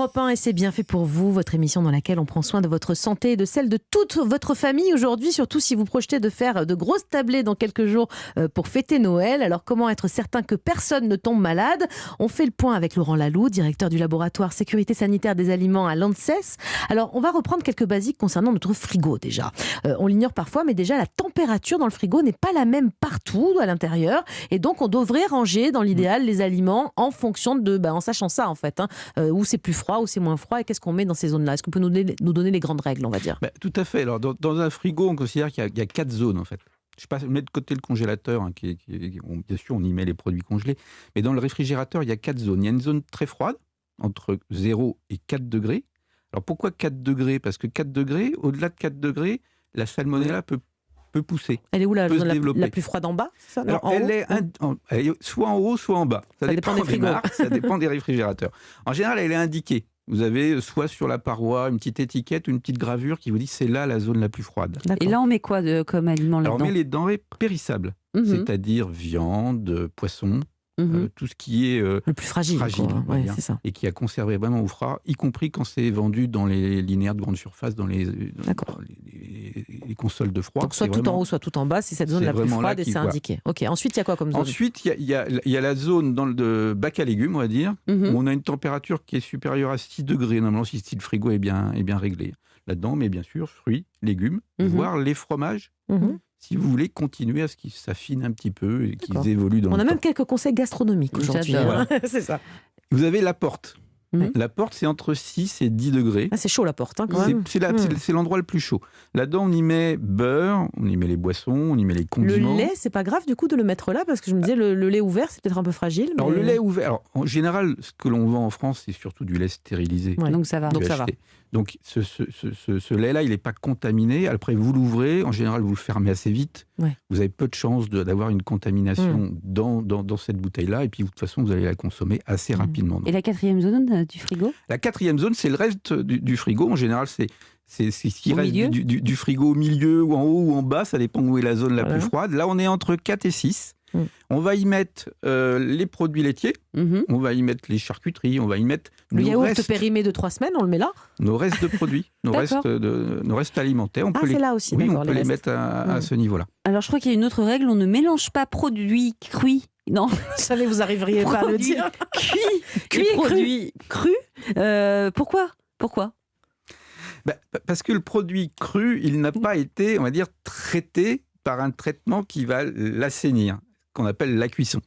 Europe 1 et c'est bien fait pour vous, votre émission dans laquelle on prend soin de votre santé et de celle de toute votre famille aujourd'hui, surtout si vous projetez de faire de grosses tablées dans quelques jours pour fêter Noël. Alors comment être certain que personne ne tombe malade? On fait le point avec Laurent Laloux, directeur du laboratoire sécurité sanitaire des aliments à l'ANSES. Alors on va reprendre quelques basiques concernant notre frigo déjà. On l'ignore parfois, mais déjà la température dans le frigo n'est pas la même partout à l'intérieur et donc on devrait ranger dans l'idéal les aliments en fonction de, en sachant ça en fait, où c'est plus froid, où c'est moins froid et qu'est-ce qu'on met dans ces zones-là. Est-ce que vous pouvez nous donner les grandes règles, on va dire? Tout à fait. Alors dans un frigo, on considère qu'il y a 4 zones en fait. Je ne sais pas, mettre de côté le congélateur, bien sûr on y met les produits congelés, mais dans le réfrigérateur il y a 4 zones. Il y a une zone très froide, entre 0 et 4 degrés. Alors pourquoi 4 degrés? Parce que 4 degrés, au-delà de 4 degrés, la salmonella peut pousser. Elle est où la plus froide, en bas, c'est ça? Alors, elle est soit en haut, soit en bas. Ça dépend des frigos. Ça dépend des réfrigérateurs. En général, elle est indiquée. Vous avez soit sur la paroi une petite étiquette ou une petite gravure qui vous dit c'est là la zone la plus froide. Et là, on met quoi comme aliment là-dedans? Alors, on met les denrées périssables, c'est-à-dire viande, poisson, tout ce qui est le plus fragile c'est ça. Et qui a conservé vraiment au froid, y compris quand c'est vendu dans les linéaires de grande surface, dans les consoles de froid. Donc soit tout en haut, soit tout en bas, c'est cette zone la plus froide et c'est indiqué. Ok. Ensuite, il y a quoi comme zone? Ensuite, il y a la zone dans le bac à légumes, on va dire, où on a une température qui est supérieure à 6 degrés. Normalement, si le frigo est bien réglé. Là-dedans, on met bien sûr fruits, légumes, voire les fromages. Si vous voulez continuer à ce qu'ils s'affinent un petit peu et qu'ils évoluent dans le temps. On a même quelques conseils gastronomiques aujourd'hui. Voilà. C'est ça. Vous avez la porte. La porte, c'est entre 6 et 10 degrés. Ah, c'est chaud la porte, quand même. C'est l'endroit le plus chaud. Là-dedans, on y met beurre, on y met les boissons, on y met les condiments. Le lait, c'est pas grave du coup de le mettre là? Parce que je me disais, le lait ouvert, c'est peut-être un peu fragile. Alors, le lait ouvert, en général, ce que l'on vend en France, c'est surtout du lait stérilisé. Ouais. Donc ça va. Donc ce lait-là, il n'est pas contaminé. Après, vous l'ouvrez. En général, vous le fermez assez vite. Ouais. Vous avez peu de chances d'avoir une contamination dans cette bouteille-là. Et puis, de toute façon, vous allez la consommer assez rapidement. Et la 4e zone du frigo? La 4e zone, c'est le reste du frigo. En général, c'est ce qui reste du frigo au milieu, ou en haut, ou en bas. Ça dépend où est la zone la plus froide. Là, on est entre 4 et 6. On va y mettre les produits laitiers, on va y mettre les charcuteries, on va y mettre le yaourt périmé de 3 semaines, on le met là? Nos restes de produits, nos restes alimentaires. On peut c'est là aussi. On peut les mettre à ce niveau-là. Alors je crois qu'il y a une autre règle, on ne mélange pas produits cuits. Non, je savais que vous arriveriez pas à le dire. Cuits et produits crus. Pourquoi Parce que le produit cru, il n'a pas été, on va dire, traité par un traitement qui va l'assainir, qu'on appelle la cuisson.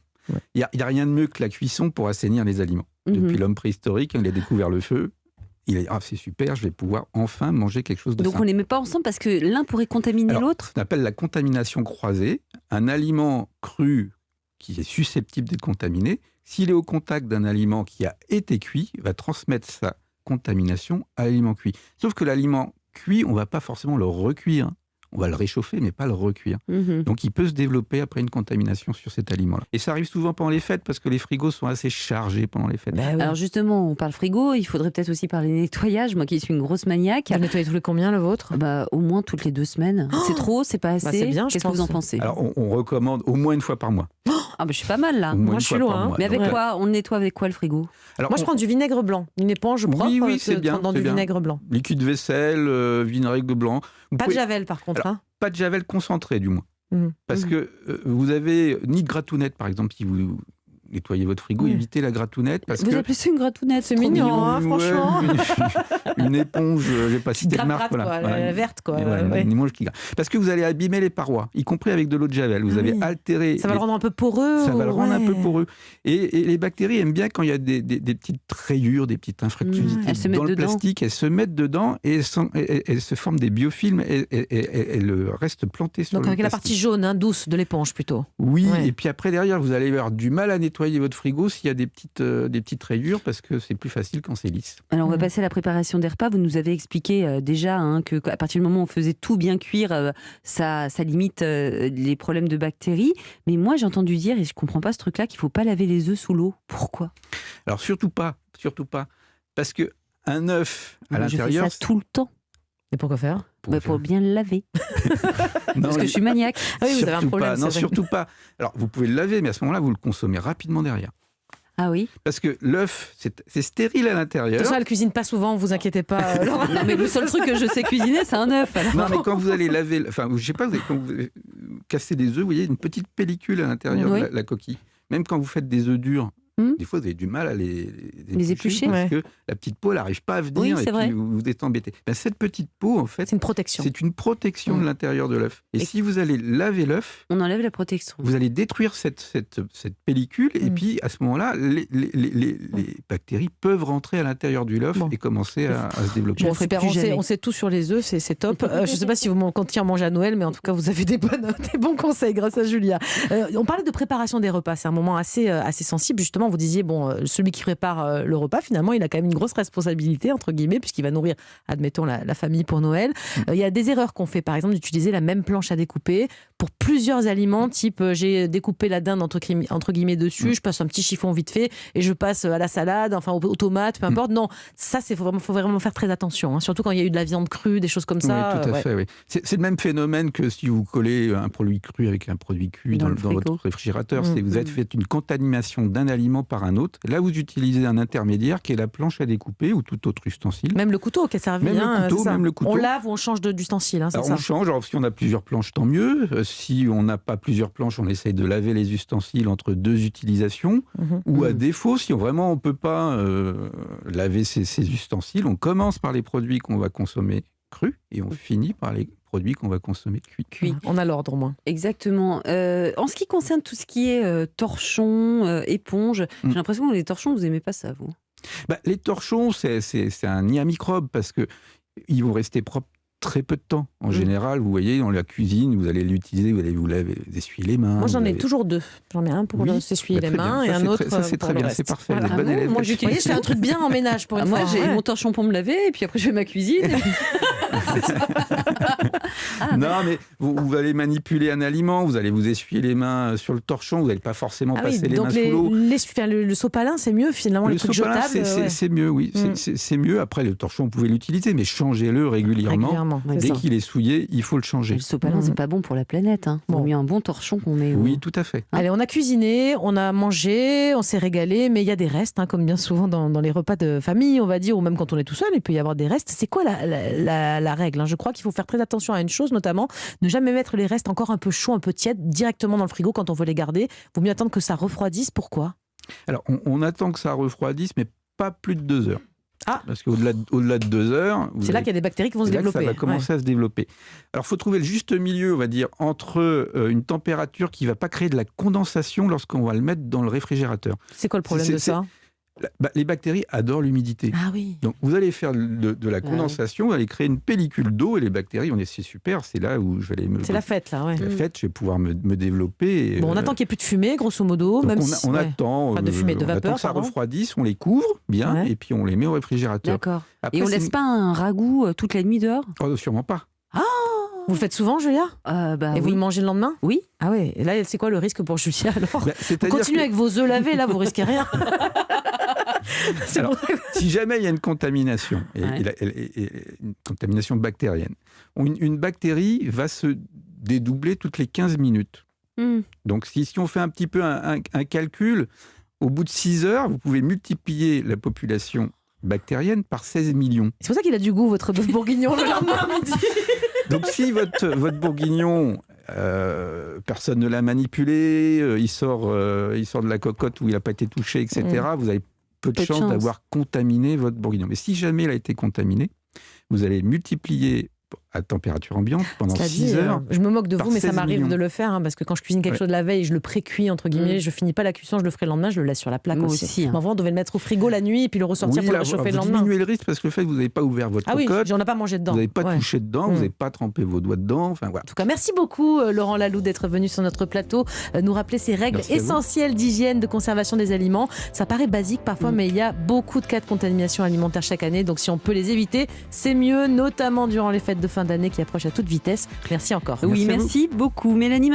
Il n'y a rien de mieux que la cuisson pour assainir les aliments. Depuis l'homme préhistorique, il a découvert le feu. Il a dit, c'est super, je vais pouvoir enfin manger quelque chose de sain. Donc on ne les met pas ensemble parce que l'un pourrait contaminer l'autre? On appelle la contamination croisée. Un aliment cru qui est susceptible d'être contaminé, s'il est au contact d'un aliment qui a été cuit, va transmettre sa contamination à l'aliment cuit. Sauf que l'aliment cuit, on ne va pas forcément le recuire. On va le réchauffer, mais pas le recuire. Donc, il peut se développer après une contamination sur cet aliment-là. Et ça arrive souvent pendant les fêtes, parce que les frigos sont assez chargés pendant les fêtes. Alors justement, on parle frigo, il faudrait peut-être aussi parler nettoyage. Moi qui suis une grosse maniaque. Vous nettoyez tous les combien, le vôtre? Au moins toutes les 2 semaines. C'est trop, c'est pas assez? C'est bien, Qu'est-ce que vous en pensez? Alors, on recommande au moins 1 fois par mois. Je suis pas mal là. Moi, je suis loin. Mais avec quoi? On nettoie avec quoi le frigo? Alors, moi, je prends du vinaigre blanc. Une éponge propre, c'est bien, dans du vinaigre blanc. Liquide vaisselle, vinaigre blanc. Pas de javel, par contre. Pas de javel concentré, du moins. Parce que vous avez ni de gratounette, par exemple, si vous nettoyez votre frigo, évitez la gratounette. Vous appelez ça une gratounette? C'est mignon, franchement. Une éponge, je ne vais pas citer de marque. La verte, quoi. Une éponge qui... Parce que vous allez abîmer les parois, y compris avec de l'eau de javel. Vous avez altéré... Ça va le rendre un peu poreux. Ça va le rendre un peu poreux. Et les bactéries aiment bien quand il y a des petites rayures, des petites infractuosités dans le plastique. Elles se mettent dedans et elles se forment des biofilms et elles restent plantées sur le plastique. Donc avec la partie jaune, douce de l'éponge plutôt. Oui, et puis après derrière, vous allez avoir du mal à nettoyer votre frigo s'il y a des petites rayures, parce que c'est plus facile quand c'est lisse. Alors on va passer à la préparation des repas. Vous nous avez expliqué déjà qu'à partir du moment où on faisait tout bien cuire, ça limite les problèmes de bactéries. Mais moi j'ai entendu dire, et je ne comprends pas ce truc-là, qu'il ne faut pas laver les œufs sous l'eau. Pourquoi? Alors surtout pas. Parce qu'un œuf à l'intérieur... Je fais ça tout le temps. Et pourquoi faire? Pour bien le laver. Parce que je suis maniaque. Oui, vous avez un problème. Surtout pas. Alors, vous pouvez le laver, mais à ce moment-là, vous le consommez rapidement derrière. Ah oui. Parce que l'œuf, c'est stérile à l'intérieur. Ça, elle cuisine pas souvent, vous inquiétez pas, Laura. Non, mais le seul truc que je sais cuisiner, c'est un œuf. Alors. Non, mais quand vous allez laver, enfin, je sais pas, quand vous cassez des œufs, vous voyez une petite pellicule à l'intérieur Oui. de la coquille. Même quand vous faites des œufs durs, des fois vous avez du mal à les éplucher, parce que la petite peau, elle n'arrive pas à venir Oui, et c'est vrai. puis vous êtes embêté. Ben, cette petite peau, en fait, C'est une protection. c'est une protection de l'intérieur de l'œuf. Et si vous allez laver l'œuf, On enlève la protection. vous allez détruire cette pellicule et puis à ce moment-là, les bactéries peuvent rentrer à l'intérieur du l'œuf et commencer à se développer. Bon, super, on sait tout sur les œufs, c'est top. Je ne sais pas si vous comptiez en manger à Noël, mais en tout cas, vous avez des bons conseils grâce à Julia. On parlait de préparation des repas, c'est un moment assez sensible. Justement, vous disiez, celui qui prépare le repas, finalement, il a quand même une grosse responsabilité, entre guillemets, puisqu'il va nourrir, admettons, la famille pour Noël. Il y a des erreurs qu'on fait, par exemple, d'utiliser la même planche à découper pour plusieurs aliments, type j'ai découpé la dinde entre guillemets dessus, je passe un petit chiffon vite fait et je passe à la salade, enfin aux tomates, peu importe. Non, ça, faut vraiment faire très attention, hein, surtout quand il y a eu de la viande crue, des choses comme ça. Oui, tout à fait. Oui. C'est le même phénomène que si vous collez un produit cru avec un produit cuit dans votre réfrigérateur. Vous faites une contamination d'un aliment par un autre. Là, vous utilisez un intermédiaire qui est la planche à découper ou tout autre ustensile. Même le couteau qui a servi. Même le couteau. On lave ou on change d'ustensile. Hein, on change. Alors, si on a plusieurs planches, tant mieux. Si on n'a pas plusieurs planches, on essaye de laver les ustensiles entre deux utilisations. Ou à défaut, si vraiment on ne peut pas laver ces ustensiles, on commence par les produits qu'on va consommer crus et on finit par les produits qu'on va consommer cuits. On a l'ordre au moins. Exactement. En ce qui concerne tout ce qui est torchon, éponge, j'ai l'impression que les torchons, vous n'aimez pas ça, vous? Les torchons, c'est un nid à microbes parce qu'ils vont rester propres très peu de temps. En général, vous voyez, dans la cuisine, vous allez l'utiliser, vous allez vous essuyer les mains. Moi, j'en ai toujours deux. J'en ai un pour s'essuyer les mains et un autre ça, c'est pour très le bien, reste. c'est parfait. Voilà. Bonne élève. Moi, j'utilise. C'est un truc bien en ménage pour une fois. Moi, j'ai mon torchon pour me laver et puis après, je fais ma cuisine. Non, mais vous allez manipuler un aliment, vous allez vous essuyer les mains sur le torchon, vous n'allez pas forcément passer les mains sous l'eau. Le sopalin, c'est mieux finalement, les trucs jetables. C'est mieux, oui. C'est mieux. Après, le torchon, vous pouvez l'utiliser, mais changez-le régulièrement. Dès qu'il est souillé, il faut le changer. Le sopalin, c'est pas bon pour la planète. Hein. Bon. Il y a un bon torchon qu'on met. Oui, tout à fait. Allez, on a cuisiné, on a mangé, on s'est régalé, mais il y a des restes, hein, comme bien souvent dans les repas de famille, on va dire, ou même quand on est tout seul, il peut y avoir des restes. C'est quoi la règle, hein? Je crois qu'il faut faire très attention à une chose, notamment ne jamais mettre les restes encore un peu chauds, un peu tièdes, directement dans le frigo quand on veut les garder. Il vaut mieux attendre que ça refroidisse. Pourquoi? Alors, on attend que ça refroidisse, mais pas plus de 2 heures. Parce qu'au-delà de 2 heures... C'est là qu'il y a des bactéries qui vont se développer. Ça va commencer à se développer. Alors, il faut trouver le juste milieu, on va dire, entre une température qui ne va pas créer de la condensation lorsqu'on va le mettre dans le réfrigérateur. C'est quoi le problème de ça? Les bactéries adorent l'humidité. Ah oui. Donc, vous allez faire de la condensation, vous allez créer une pellicule d'eau et les bactéries, c'est super, c'est là où je vais aller C'est la fête, là, ouais. La fête, je vais pouvoir me développer. On attend qu'il n'y ait plus de fumée, grosso modo. Donc on attend, pas de fumée, de vapeur, que ça refroidisse, on les couvre bien et puis on les met au réfrigérateur. D'accord. Et on ne laisse pas un ragoût toute la nuit dehors? Oh, sûrement pas. Ah! Vous le faites souvent, Julia? Et vous le mangez le lendemain? Oui. Ah ouais. Et là, c'est quoi le risque pour Julia alors? Vous continuez avec vos œufs lavés, là, vous risquez rien. Alors, si jamais il y a une contamination, une contamination bactérienne, une bactérie va se dédoubler toutes les 15 minutes. Donc, si on fait un petit peu un calcul, au bout de 6 heures, vous pouvez multiplier la population bactérienne par 16 millions. C'est pour ça qu'il a du goût, votre bœuf bourguignon, le lendemain à midi. Donc, si votre bourguignon, personne ne l'a manipulé, il sort de la cocotte où il n'a pas été touché, etc., vous avez peu de chance d'avoir contaminé votre bourguignon. Mais si jamais il a été contaminé, vous allez multiplier à température ambiante pendant 6 heures. Je me moque de vous, mais ça m'arrive de le faire, parce que quand je cuisine quelque chose la veille, je le pré-cuis, entre guillemets, je finis pas la cuisson, je le ferai le lendemain, je le laisse sur la plaque aussi. Mais avant, on devait le mettre au frigo la nuit et puis le ressortir pour le réchauffer le lendemain. Vous diminuez le risque parce que le fait que vous n'avez pas ouvert votre cocotte, j'en ai pas mangé dedans. Vous n'avez pas touché dedans, vous n'avez pas trempé vos doigts dedans. Enfin, voilà. En tout cas, merci beaucoup Laurent Laloux d'être venu sur notre plateau, nous rappeler ces règles essentielles d'hygiène, de conservation des aliments. Ça paraît basique parfois, mais il y a beaucoup de cas de contamination alimentaire chaque année. Donc si on peut les éviter, c'est mieux, notamment durant les fêtes de fin d'année qui approchent à toute vitesse. Merci encore. Oui, merci beaucoup. Mélanie.